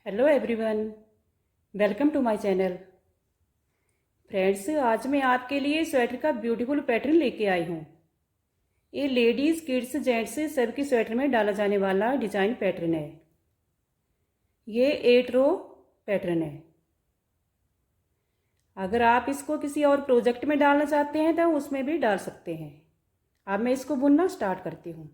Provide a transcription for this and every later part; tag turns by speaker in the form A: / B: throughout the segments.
A: Hello everyone, welcome to my channel. Friends, आज मैं आपके लिए स्वेटर का ब्यूटीफुल पैटर्न लेके आई हूँ। ये लेडीज़, किड्स, जेंट्स सबकी स्वेटर में डाला जाने वाला डिजाइन पैटर्न है। ये 8 रो पैटर्न है। अगर आप इसको किसी और प्रोजेक्ट में डालना चाहते हैं तो उसमें भी डाल सकते हैं। अब मैं इसको बुनना स्टार्ट करती हूँ।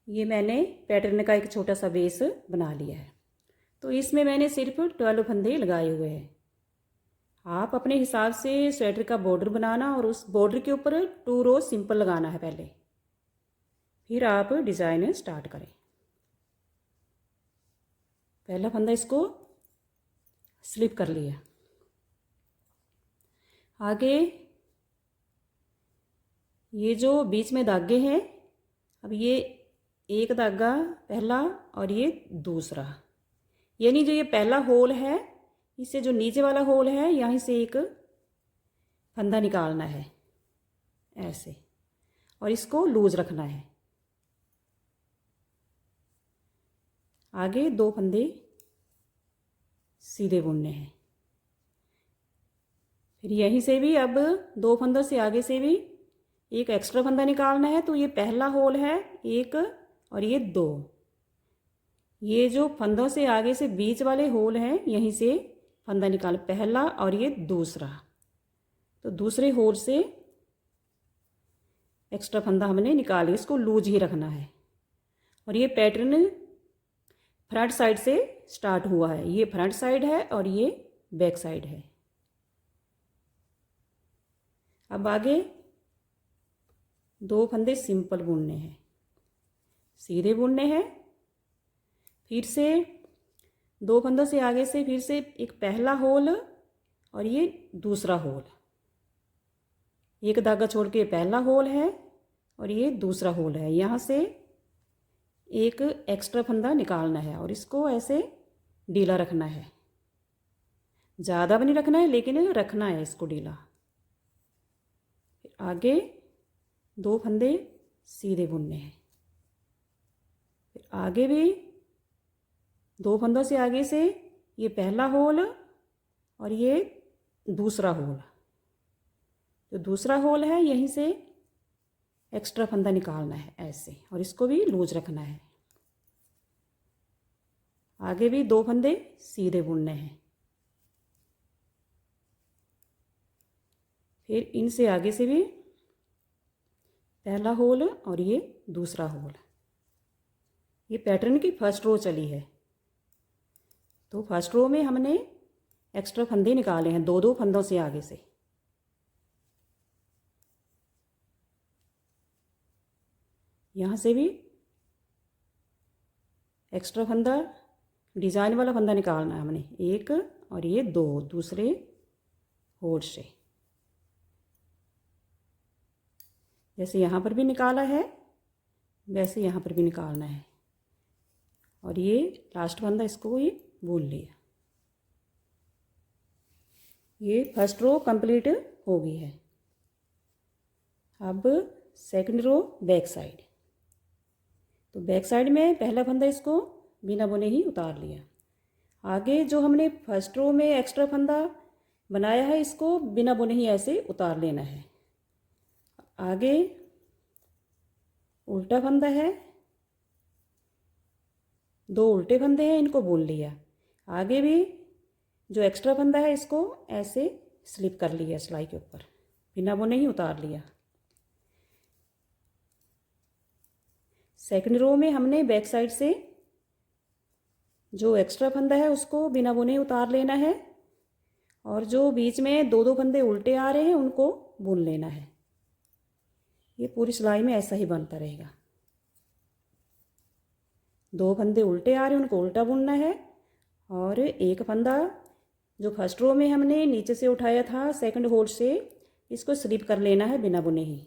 A: ये मैंने पैटर्न का एक छोटा सा बेस बना लिया है। तो इसमें मैंने सिर्फ 12 फंदे लगाए हुए हैं। आप अपने हिसाब से स्वेटर का बॉर्डर बनाना और उस बॉर्डर के ऊपर 2 रो सिंपल लगाना है पहले, फिर आप डिज़ाइन स्टार्ट करें। पहला फंदा इसको स्लिप कर लिया। आगे ये जो बीच में धागे हैं, अब ये एक धागा पहला और ये दूसरा, यानी जो ये पहला होल है, इससे जो नीचे वाला होल है यहाँ से एक फंदा निकालना है ऐसे, और इसको लूज रखना है। आगे 2 फंदे सीधे बुनने हैं। फिर यहीं से भी अब 2 फंदों से आगे से भी एक एक्स्ट्रा फंदा निकालना है। तो ये पहला होल है एक और ये 2, ये जो फंदों से आगे से बीच वाले होल हैं यहीं से फंदा निकाल, पहला और ये दूसरा। तो दूसरे होल से एक्स्ट्रा फंदा हमने निकाल लिया, इसको लूज ही रखना है। और ये पैटर्न फ्रंट साइड से स्टार्ट हुआ है। ये फ्रंट साइड है और ये बैक साइड है। अब आगे 2 फंदे सिंपल बुनने हैं, सीधे बुनने हैं। फिर से 2 फंदों से आगे से फिर से एक पहला होल और ये दूसरा होल, एक धागा छोड़ के पहला होल है और ये दूसरा होल है। यहाँ से एक एक्स्ट्रा फंदा निकालना है और इसको ऐसे ढीला रखना है। ज़्यादा भी नहीं रखना है, लेकिन रखना है इसको ढीला। आगे 2 फंदे सीधे बुनने हैं। फिर आगे भी 2 फंदों से आगे से ये पहला होल और ये दूसरा होल, जो दूसरा होल है यहीं से एक्स्ट्रा फंदा निकालना है ऐसे, और इसको भी लूज रखना है। आगे भी 2 फंदे सीधे बुनने हैं। फिर इनसे आगे से भी पहला होल और ये दूसरा होल। ये पैटर्न की फर्स्ट रो चली है। तो फर्स्ट रो में हमने एक्स्ट्रा फंदे निकाले हैं 2-2 फंदों से आगे से। यहाँ से भी एक्स्ट्रा फंदा, डिज़ाइन वाला फंदा निकालना है हमने, एक और ये 2 दूसरे होल से। जैसे यहाँ पर भी निकाला है वैसे यहाँ पर भी निकालना है। और ये लास्ट फंदा, इसको ये बुन लिया। ये फर्स्ट रो कंप्लीट हो गई है। अब सेकंड रो बैक साइड। तो बैक साइड में पहला फंदा इसको बिना बुने ही उतार लिया। आगे जो हमने फर्स्ट रो में एक्स्ट्रा फंदा बनाया है इसको बिना बुने ही ऐसे उतार लेना है। आगे उल्टा फंदा है, 2 उल्टे फंदे हैं, इनको बुन लिया। आगे भी जो एक्स्ट्रा फंदा है इसको ऐसे स्लिप कर लिया सिलाई के ऊपर, बिना बुने ही उतार लिया। सेकंड रो में हमने बैक साइड से जो एक्स्ट्रा फंदा है उसको बिना बुने उतार लेना है, और जो बीच में 2-2 फंदे उल्टे आ रहे हैं उनको बुन लेना है। ये पूरी सिलाई में ऐसा ही बनता रहेगा। 2 फंदे उल्टे आ रहे हैं उनको उल्टा बुनना है, और एक फंदा जो फर्स्ट रो में हमने नीचे से उठाया था सेकंड होल से, इसको स्लिप कर लेना है बिना बुने ही।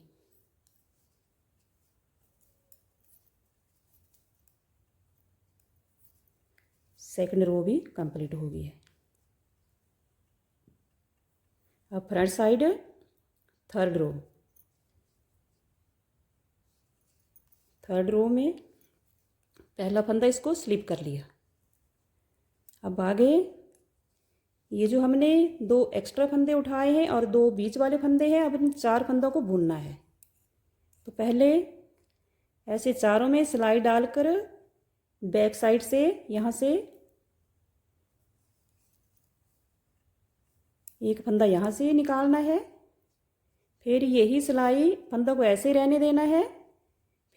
A: सेकंड रो भी कंप्लीट हो गई है। अब front side third row. Third row में पहला फंदा इसको स्लिप कर लिया। अब आगे ये जो हमने 2 एक्स्ट्रा फंदे उठाए हैं और 2 बीच वाले फंदे हैं, अब इन 4 फंदों को बुनना है। तो पहले ऐसे चारों में सिलाई डालकर बैक साइड से यहाँ से एक फंदा यहाँ से निकालना है, फिर यही सिलाई फंदों को ऐसे रहने देना है,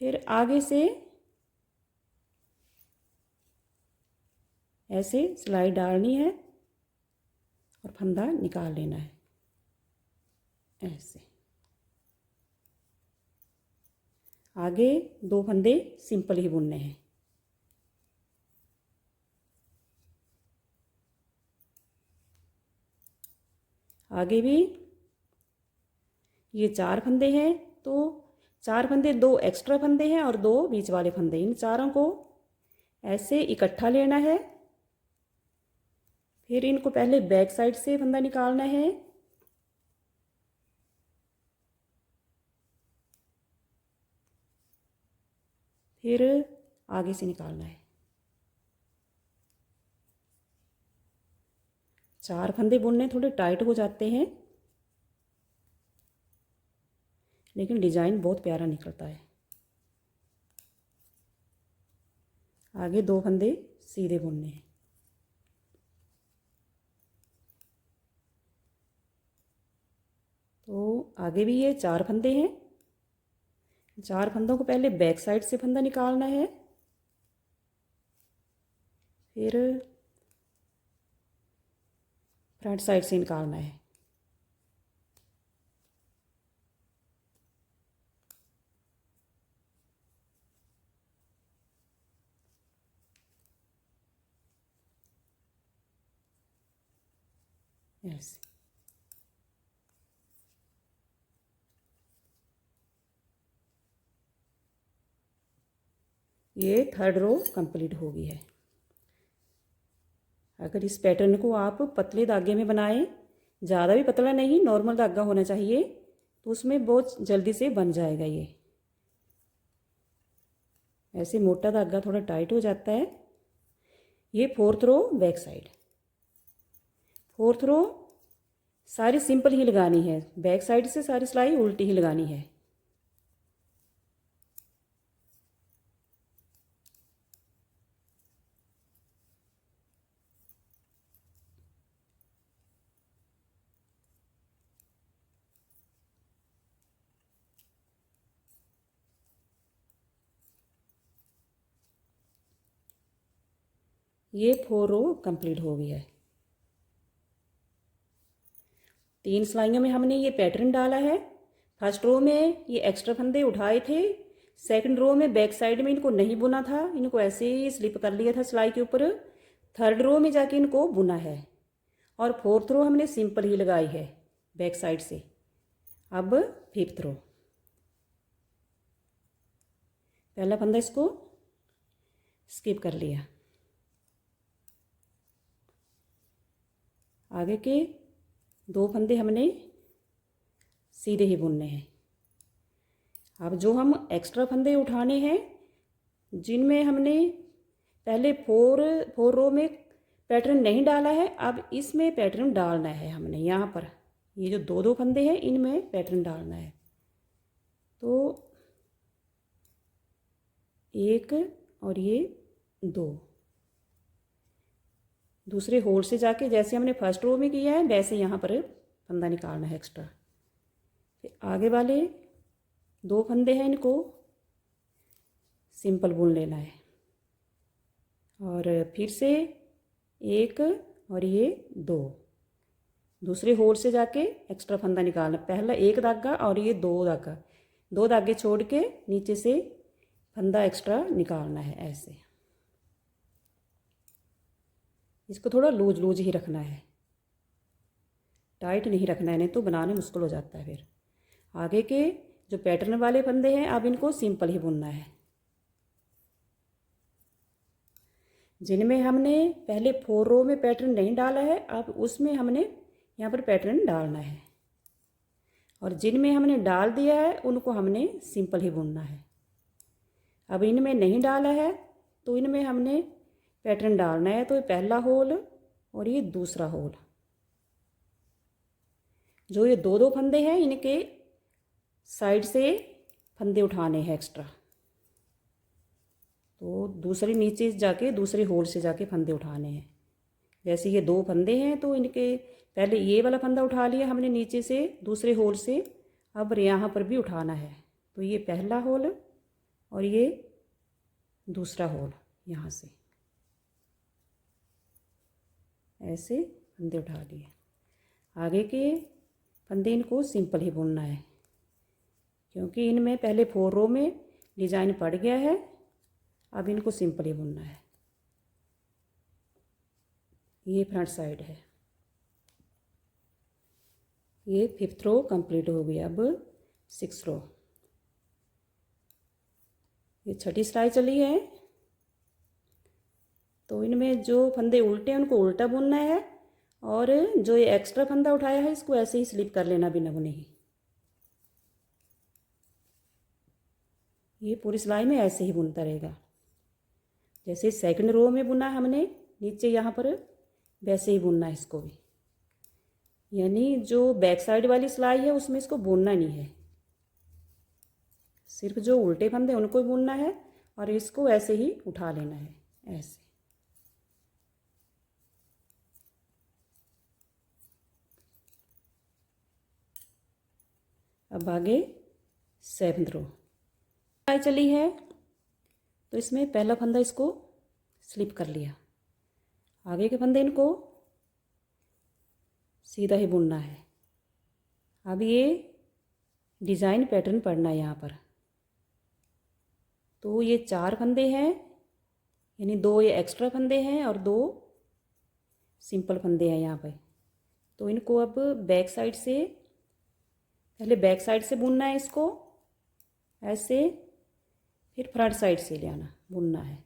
A: फिर आगे से ऐसे सिलाई डालनी है और फंदा निकाल लेना है ऐसे। आगे 2 फंदे सिंपल ही बुनने हैं। आगे भी ये 4 फंदे हैं, तो 4 फंदे 2 एक्स्ट्रा फंदे हैं और 2 बीच वाले फंदे, इन चारों को ऐसे इकट्ठा लेना है। फिर इनको पहले बैक साइड से फंदा निकालना है, फिर आगे से निकालना है। 4 फंदे बुनने थोड़े टाइट हो जाते हैं, लेकिन डिज़ाइन बहुत प्यारा निकलता है। आगे 2 फंदे सीधे बुनने हैं। तो आगे भी ये 4 फंदे हैं। 4 फंदों को पहले बैक साइड से फंदा निकालना है, फिर फ्रंट साइड से निकालना है। ऐसे ये 3rd रो कंप्लीट हो गई है। अगर इस पैटर्न को आप पतले धागे में बनाएं, ज़्यादा भी पतला नहीं, नॉर्मल धागा होना चाहिए, तो उसमें बहुत जल्दी से बन जाएगा। ये ऐसे मोटा धागा थोड़ा टाइट हो जाता है। ये 4th रो बैक साइड। 4th रो सारी सिंपल ही लगानी है, बैक साइड से सारी सिलाई उल्टी ही लगानी है। ये 4 रो कंप्लीट हो गया है। 3 सिलाइयों में हमने ये पैटर्न डाला है। फर्स्ट रो में ये एक्स्ट्रा फंदे उठाए थे, सेकंड रो में बैक साइड में इनको नहीं बुना था, इनको ऐसे ही स्लिप कर लिया था सिलाई के ऊपर। 3rd रो में जाके इनको बुना है और 4th रो हमने सिंपल ही लगाई है बैक साइड से। अब 5th रो, पहला फंदा इसको स्किप कर लिया। आगे के 2 फंदे हमने सीधे ही बुनने हैं। अब जो हम एक्स्ट्रा फंदे उठाने हैं, जिनमें हमने पहले 4 रो में पैटर्न नहीं डाला है, अब इसमें पैटर्न डालना है हमने। यहाँ पर ये जो 2 फंदे हैं, इनमें पैटर्न डालना है। तो 1 और ये 2, दूसरे होल से जाके जैसे हमने फर्स्ट रो में किया है वैसे यहाँ पर फंदा निकालना है एक्स्ट्रा। फिर आगे वाले 2 फंदे हैं, इनको सिंपल बुन लेना है और फिर से 1 और ये 2, दूसरे होल से जाके एक्स्ट्रा फंदा निकालना। पहला 1 धागा और ये 2 धागा, 2 धागे छोड़ के नीचे से फंदा एक्स्ट्रा निकालना है ऐसे। इसको थोड़ा लूज लूज ही रखना है, टाइट नहीं रखना है, नहीं तो बनाने मुश्किल हो जाता है। फिर आगे के जो पैटर्न वाले फंदे हैं, अब इनको सिंपल ही बुनना है। जिनमें हमने पहले 4 रो में पैटर्न नहीं डाला है, अब उसमें हमने यहाँ पर पैटर्न डालना है, और जिनमें हमने डाल दिया है उनको हमने सिंपल ही बुनना है। अब इनमें नहीं डाला है तो इनमें हमने पैटर्न डालना है। तो ये पहला होल और ये दूसरा होल, जो ये दो दो फंदे हैं इनके साइड से फंदे उठाने हैं एक्स्ट्रा। तो दूसरे नीचे जाके दूसरे होल से जाके फंदे उठाने हैं। जैसे ये दो फंदे हैं तो इनके पहले ये वाला फंदा उठा लिया हमने नीचे से दूसरे होल से, अब यहाँ पर भी उठाना है। तो ये पहला होल और ये दूसरा होल, यहाँ से ऐसे फंदे उठा लिए। आगे के फंदे इनको सिंपल ही बुनना है, क्योंकि इनमें पहले 4 रो में डिज़ाइन पड़ गया है। अब इनको सिंपल ही बुनना है। ये फ्रंट साइड है, ये 5th रो कंप्लीट हो गया। अब 6th रो, ये 6ठी सिलाई चली है। तो इनमें जो फंदे उल्टे हैं उनको उल्टा बुनना है, और जो ये एक्स्ट्रा फंदा उठाया है इसको ऐसे ही स्लिप कर लेना बिना बुने ही। ये पूरी सिलाई में ऐसे ही बुनता रहेगा। जैसे 2nd रो में बुना हमने नीचे यहाँ पर, वैसे ही बुनना है इसको भी। यानी जो बैक साइड वाली सिलाई है उसमें इसको बुनना नहीं है, सिर्फ जो उल्टे फंदे उनको ही बुनना है और इसको ऐसे ही उठा लेना है, ऐसे। अब आगे 7th रो सिलाई चली है, तो इसमें पहला फंदा इसको स्लिप कर लिया। आगे के फंदे इनको सीधा ही बुनना है। अब ये डिज़ाइन पैटर्न पड़ना है यहाँ पर। तो ये 4 फंदे हैं, यानी 2 ये एक्स्ट्रा फंदे हैं और 2 सिंपल फंदे हैं यहाँ पे। तो इनको अब बैक साइड से, पहले बैक साइड से बुनना है इसको ऐसे, फिर फ्रंट साइड से ले आना बुनना है।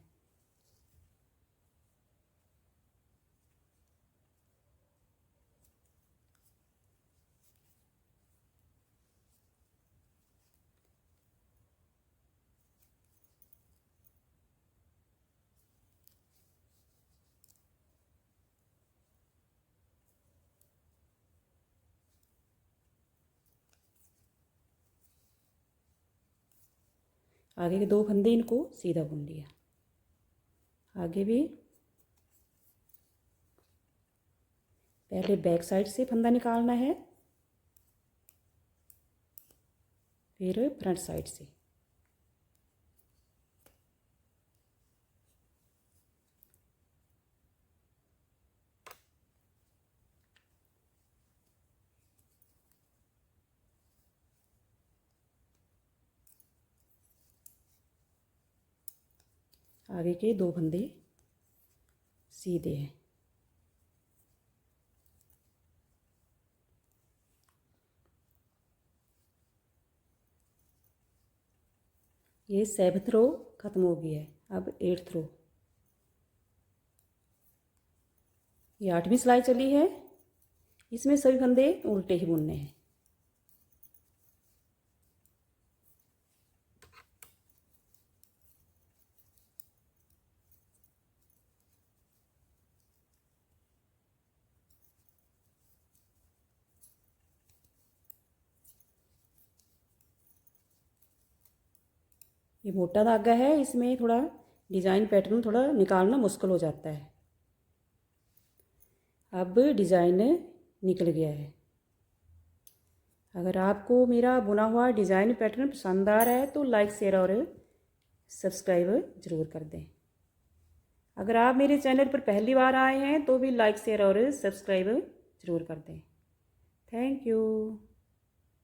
A: आगे के 2 फंदे इनको सीधा बुन लिया। आगे भी पहले बैक साइड से फंदा निकालना है, फिर फ्रंट साइड से। आगे के 2 फंदे सीधे हैं। ये 7th रो खत्म हो गया है। अब 8th रो, ये 8वीं सिलाई चली है। इसमें सभी फंदे उल्टे ही बुनने हैं। ये मोटा धागा है, इसमें थोड़ा डिज़ाइन पैटर्न थोड़ा निकालना मुश्किल हो जाता है। अब डिज़ाइन निकल गया है। अगर आपको मेरा बुना हुआ डिज़ाइन पैटर्न पसंद आ रहा है तो लाइक शेयर और सब्सक्राइब ज़रूर कर दें। अगर आप मेरे चैनल पर पहली बार आए हैं तो भी लाइक शेयर और सब्सक्राइब ज़रूर कर दें। Thank you.